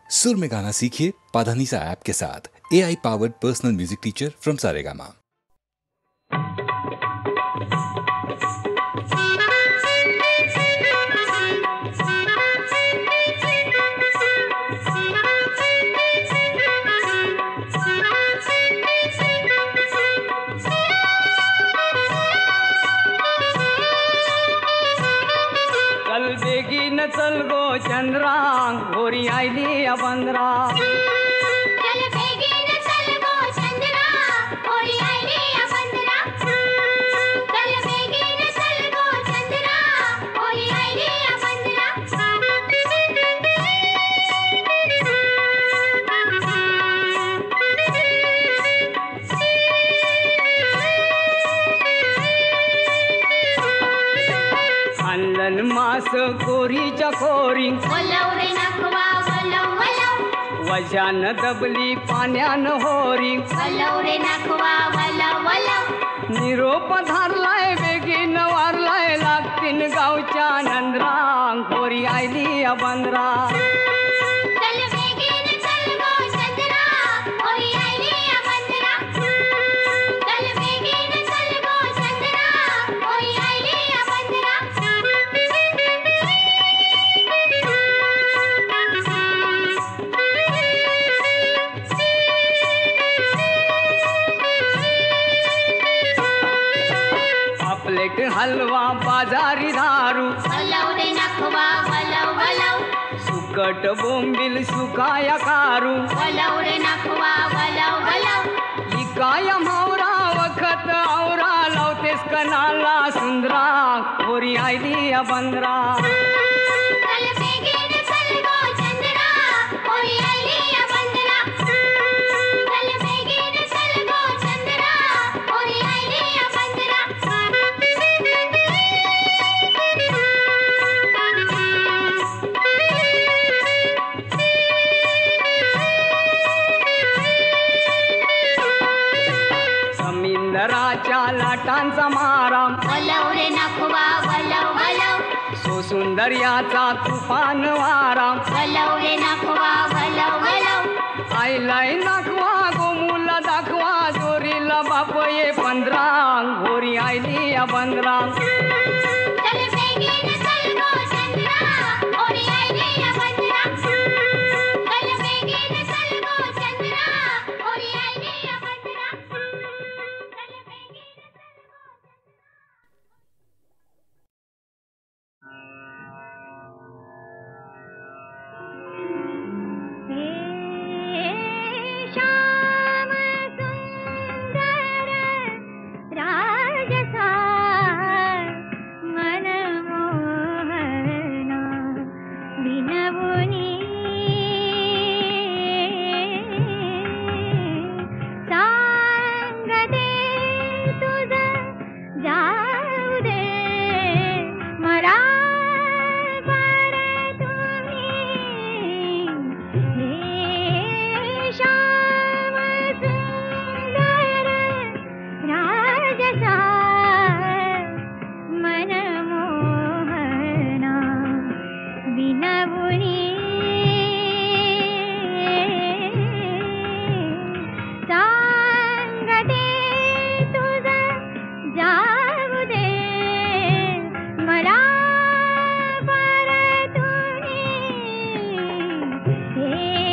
सुर में गाना सीखिए पाधानीसा ऐप के साथ। AI powered personal music teacher from Saregama. चल बेगी न चल गो चंद्रा गोरी आईली अबंद्रा। चल बेगी न चल गो चंद्रा गोरी आईली अबंद्रा। चल बेगी न चल गो चंद्रा गोरी आईली अबंद्रा। आणलन मास कोरी चकोरी वलव रे नखवा वलव वलव। वजान दबली पाण्यान होरी वलव रे नखवा वलव वलव। निरोप धारलाय बेगीन वारलाय लागतीन गावच्या नंद्रा गोरी आईली अबंद्रा। चल बेगी न चल गो चंद्रा गोरी आईली अबंद्रा। चल बेगी न चल गो चंद्रा गोरी आईली अबंद्रा। प्लेट हलवा बाजारी दारू वलव रे नखवा वलव वलव। सुकट बोंबिल सुकाया कारू वलव रे नखवा वलव वलव। इकाय मावरा वखत आवरा लावतेस कनाला सुंदरा गोरी आईली अबंद्रा। चल बेगी न चल गो चंद्रा गोरी आईली अबंद्रा। चल बेगी न चल गो चंद्रा गोरी आईली अबंद्रा। समिंदराच्या लाटांचा मारा वलव रे नखवा वलव वलव। सो सुंदर्याचा तुफान वारा वलव रे नखवा वलव वलव। आईलाय नाखवा गोमुला दाखवा जोरीला बाप ये 15 गोरी आईली अबंद्रा। चल बेगी न चल गो चंद्रा गोरी आईली अबंद्रा। चल बेगी न चल गो चंद्रा गोरी आईली अबंद्रा। चल बेगी न चल गो श्याम सुंदर राजसा मनमोहना विनवुनी सांगते तुझ जाऊ दे मला पर तुम्ही हे श्याम सुंदर राजसा मनमोहना विनवुनी सांगते तुझ जाऊ दे मला पर तुम्ही हे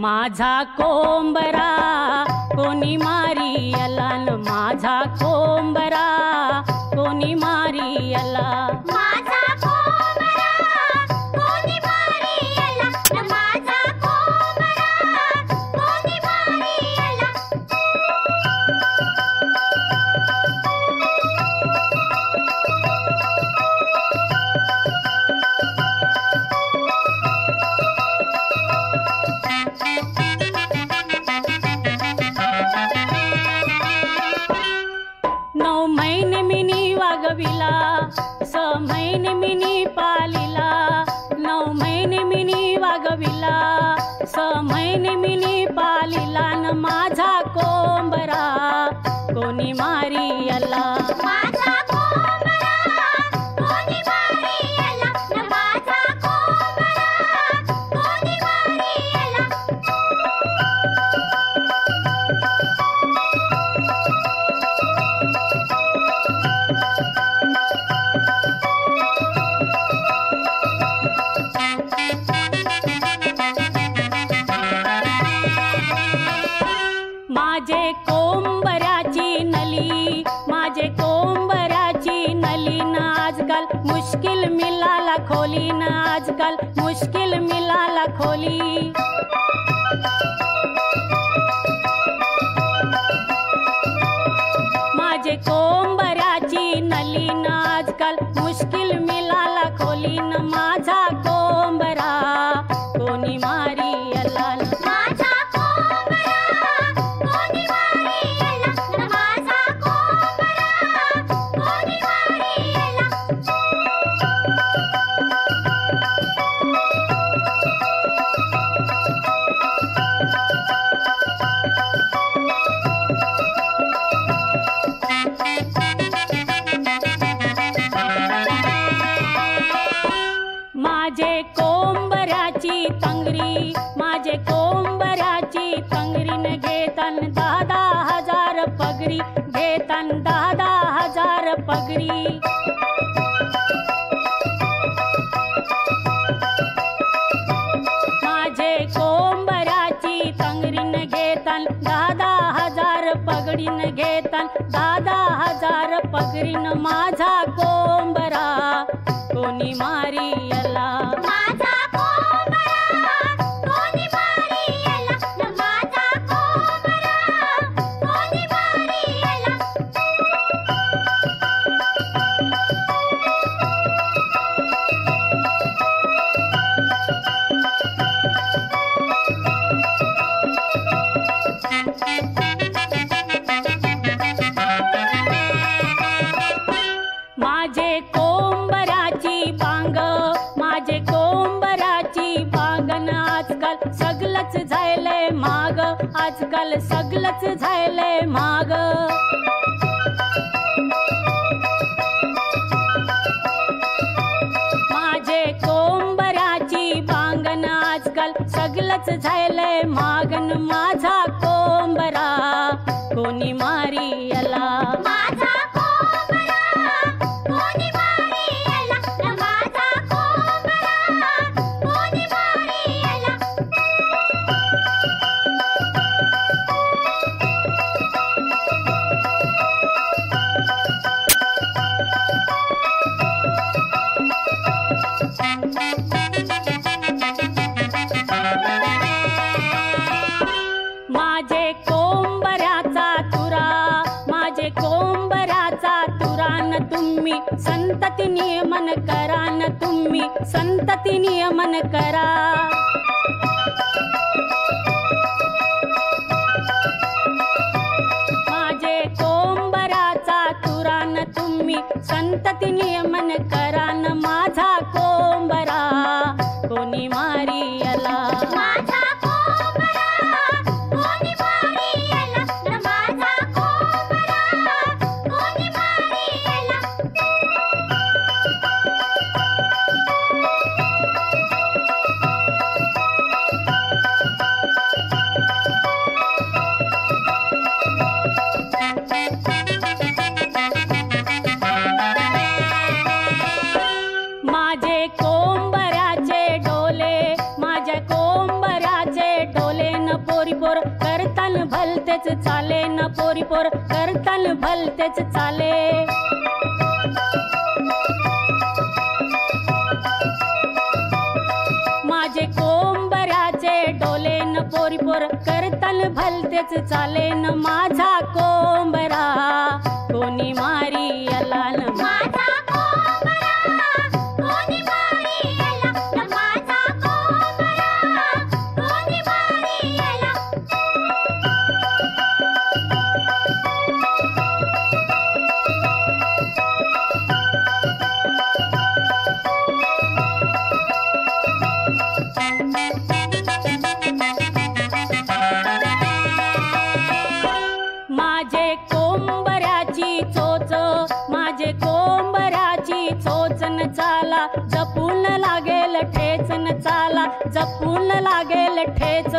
माझा कोंबरा कोणी मारी आला न माझा कोंबरा कोणी मारी आला माझा कोंबरा कोणी मारी आला न माझा कोंबरा कोणी मारी आला वागविला 6 महिने मिनी पालिला 9 महिने मिनी वागविला 6 महिने मिनी पालिला न माझा कोंबरा कोणी मारी आला माझा कोंबरा कोणी मारी आला न माझा कोंबरा कोणी मारी आला माझे कोंबऱ्याची नली माझे कोंबऱ्याची नली न आजकाल मुश्किल मिलाला खोली न आजकाल मुश्किल मिलाला खोली माझे कोंबऱ्याची नली न आजकाल मुश्किल मिलाला खोली न माझा कोंबरा कोणी मारी आला माझा कोंबरा कोणी मारी आला न माझा कोंबरा कोणी मारी आला माझे कोंबऱ्याची तंगरी, माझे कोंबऱ्याची तंगरीन घेतान 10,000 पगरी, घेतान 10,000 पगरी. माझे कोंबऱ्याची तंगरीन घेतान 10,000 पगडीन घेतान 10,000 पगरीन माझा कोंबरा कोणी मारियला. माझा कोंबडा कोणी मारियला, माझा कोंबडा कोणी मारियला. माझे कोंबऱ्याची बांग, माझे कोंबऱ्याची बांगन आजकाल सगळंच झालंय माग, आजकाल सगळंच झालंय माग. माझे कोंबऱ्याची बांगन आजकाल सगळंच झालंय मागन माझा कोंबरा कोणी मारियला. माझा कोंबडा कोणी मारियला, माझा कोंबडा कोणी मारियला. माझे कोंबऱ्याचा तुरा, माझे कोंबऱ्याचा तुरान तुम्ही संतती नियमन करा न तुम्ही संतती नियमन करा. माझे कोंबऱ्याचा तुरान तुम्ही संतती नियमन करा न माझा कोंबरा कोणी मारियला. माझा कोंबडा कोणी मारियला, माझा कोंबडा कोणी मारियला. माझे कोंबऱ्याचे डोले, माझ्या कोंबऱ्याचे डोले न पोरी पोर करतान भलतेच चाले न पोरी पोर करतान भलतेच चाले. माझे कोंबऱ्याचे डोले न पोरी पोर करतान भलतेच चाले न माझा कोंबरा कोणी मारियला. माझा कोंबडा कोणी मारियला, माझा कोंबडा कोणी मारियला. माझे कोंबऱ्याची चोच, माझे कोंबऱ्याची चोचन चाला जपून लागेल ठेचन चाला जपून लागेल ठेच.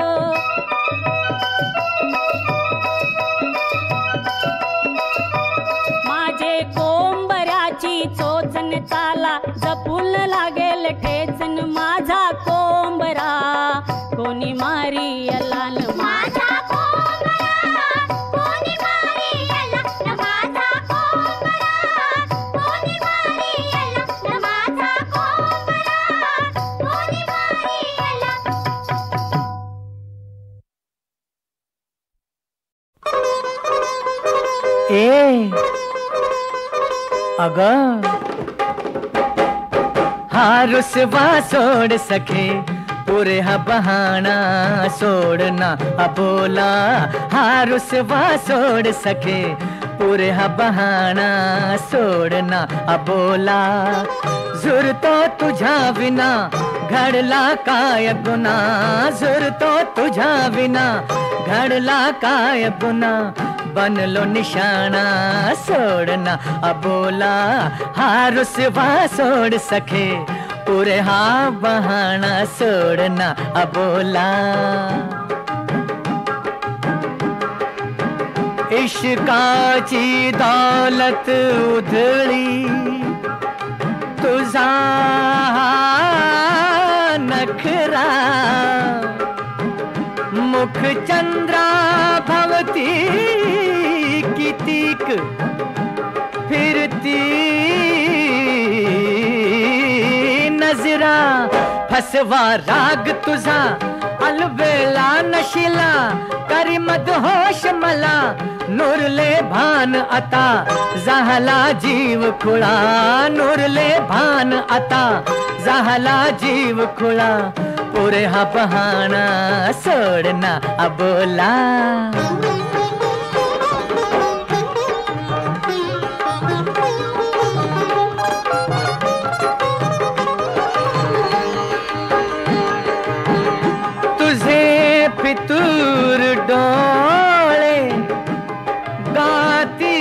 माझे कोंबऱ्याची चोचन चाला जपून लागेल ठेचन माझा कोंबरा कोणी मारियला. माझा कोंबडा कोणी मारियला, माझा कोंबडा कोणी मारियला, माझा कोंबडा कोणी मारियला. ए अगं हा रुसवा सोड सखे पुरे हा बहाना सोडना अबोला. हा रुसवा सोड सखे पुरे हा बहाना सोडना अबोला. झुरतो तुझ्या विना घडला काय गुन्हा, झुरतो तुझ्या विना घडला काय गुन्हा. बनलो निशाणा सोडना अबोला. हा रुसवा सोड सखे पुरे हा बहाणा सोडना अबोला. इश्काची दौलत उधळी तुझा नखरा मुख चंद्रा भवती कितीक फिरती नजरा फसवा राग तुझा अलबेला नशिला करी मदहोश मला नुरले भान आता झाला जीव खुळा नुरले भान आता झाला जीव खुळा पुरे हा बहाणा सोडना अबोला. तुझे फितूर डोळे गाती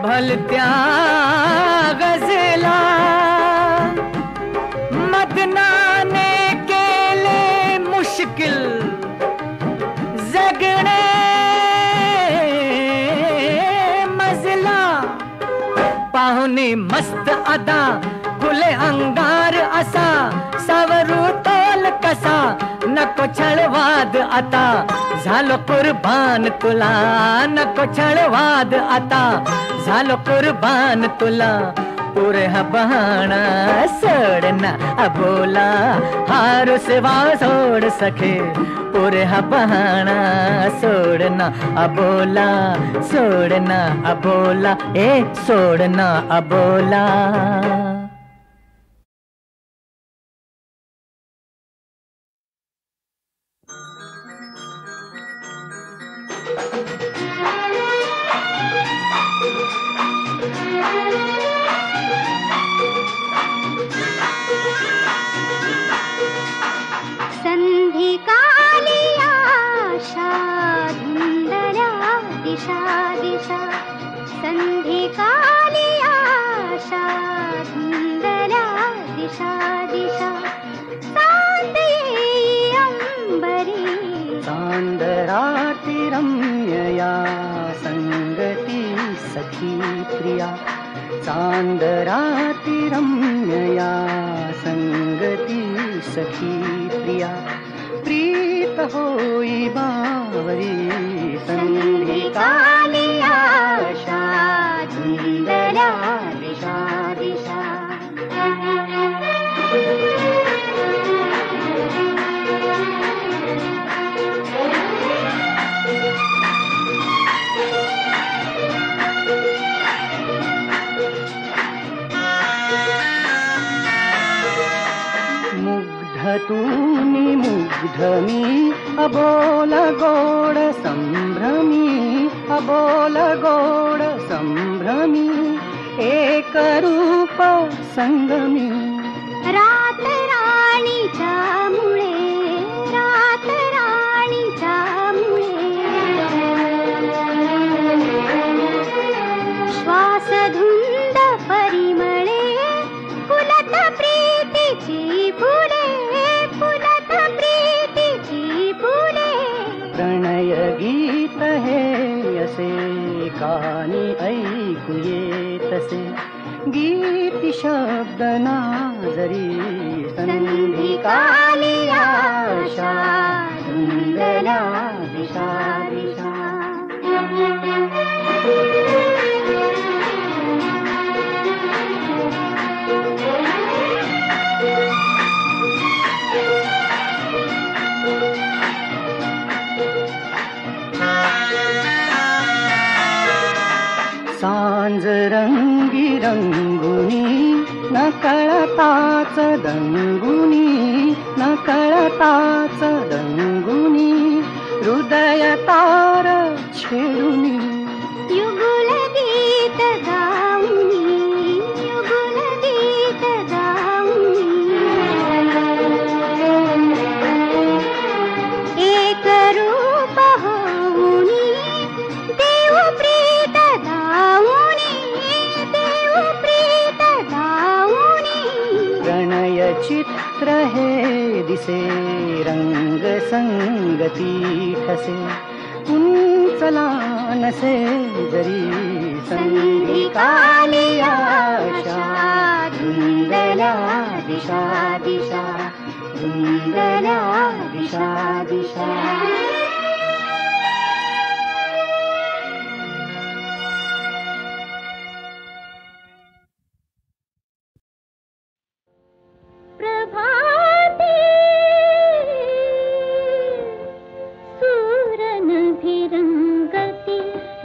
भलत्या गजला मदनाने केले मुश्किल जगणे मजला. पाहुणे मस्त अदा खुले अंगार असा सावरू तोल कसा नको छळवाद आता झालो कुर्बान तुला नको छळवाद आता झालो कुर्बान तुला पुरे हा बहाणा सोडना अबोला. हारू सेवा सोड सखे पुरे हा बहाणा सोडना अबोला सोडना अबोला ए सोडना अबोला. संधी काली आशा धुंदल्या दिशा दिशा संधी काली आशा धुंदल्या दिशा दिशा चांद येई अंबरी चांद राती रम्यया संगती सखी प्रिया चांद राती रम्यया संगती सखी प्रिया प्रीत होई बावरी संधी काली आशा धुंदल्या दिशा दिशा. तूनी मुग्ध मी अबोल गोड संभ्रमी अबोल गोड संभ्रमी एक रूप संगमी. रात राणीच्या मुळे रात राणीच्या मुळे श्वास धुंद परिमळे फुलत प्रीतीची फुले फुलत प्रीतीची फुले. प्रणय गीत हे असे कानी ऐकू येतसे गीती शब्द नाजरी संधी काली आशा धुंदल्या दिशा दिशा. सांज रंगी रंगुनी न कळताच दंगुनी न कळताच दंगुनी हृदय तार छेडुनी. युगुल गीत गाऊनी युगुल गीत गाऊनी एक रूप होऊनी देव प्रीत गाऊनी देव प्रीत गाऊनी. प्रणय चित्र हे दिसे रंग संगती ठसे उंचला नसे जरी संधी काली आशा धुंदल्या दिशा दिशा धुंदल्या दिशा दिशा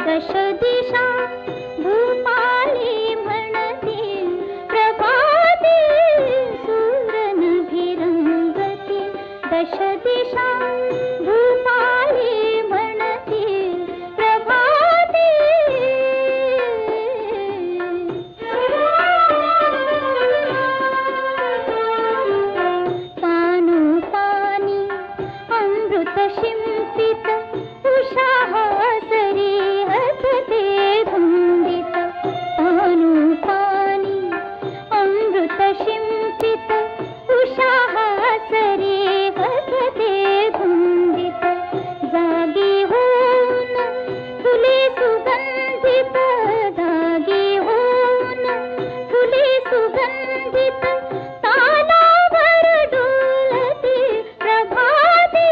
दश दिशा भूपाली म्हणती प्रभाती सुरन भिरंगती दश दिशा भूपाली म्हणती प्रभाती पानु पानी अमृत शिंपित उषा हसरी हसते धुंदित पानु पानी अमृत शिंपित उषा हसरी हसते धुंदित जागी होऊन फुले सुगंधित जागी होऊन फुले सुगंधित तालावर डोलती प्रभाती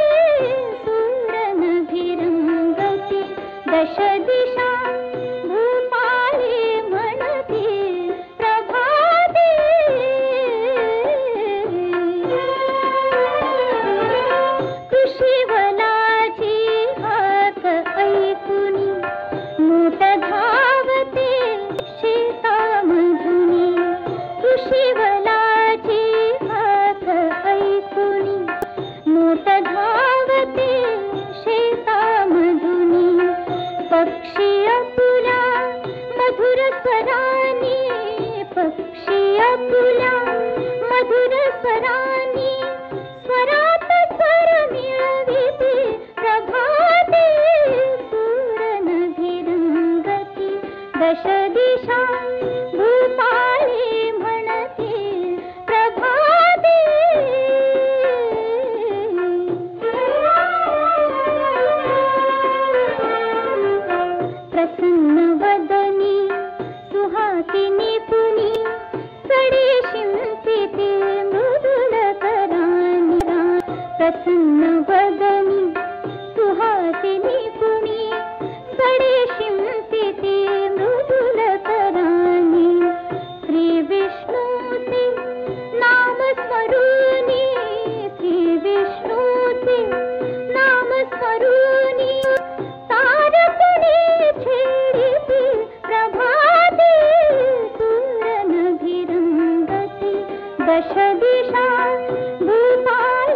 सुरन भिरंगती दश दिशा भूपाली म्हणती प्रभाती कृषीवलाची हाक ऐकुनी मोठ धावते शेतामधुनी कृषीवलाची हाक ऐकुनी मोठ धावते शेतामधुनी पक्षी अपुला मधुर स्वरानी पक्षी अपुला मधुर स्वरानी स्वरात स्वर मिळविते प्रभाती सुरन भिरंगती दश दिशा भूपाली म्हणती प्रभाती प्रसन्न वदनी सुहासिनी पुनी सडे शिंपिते मृदुल करानी प्रसन्न वदनी सुहासिनी पुनी सडे शिंपिते मृदुल करानी श्री विष्णूचे नाम स्मरूनी श्री विष्णूचे नाम स्मरूनी तारपुणी छेडिती प्रभाती सुरन भिरंगती दश दिशा भूपाली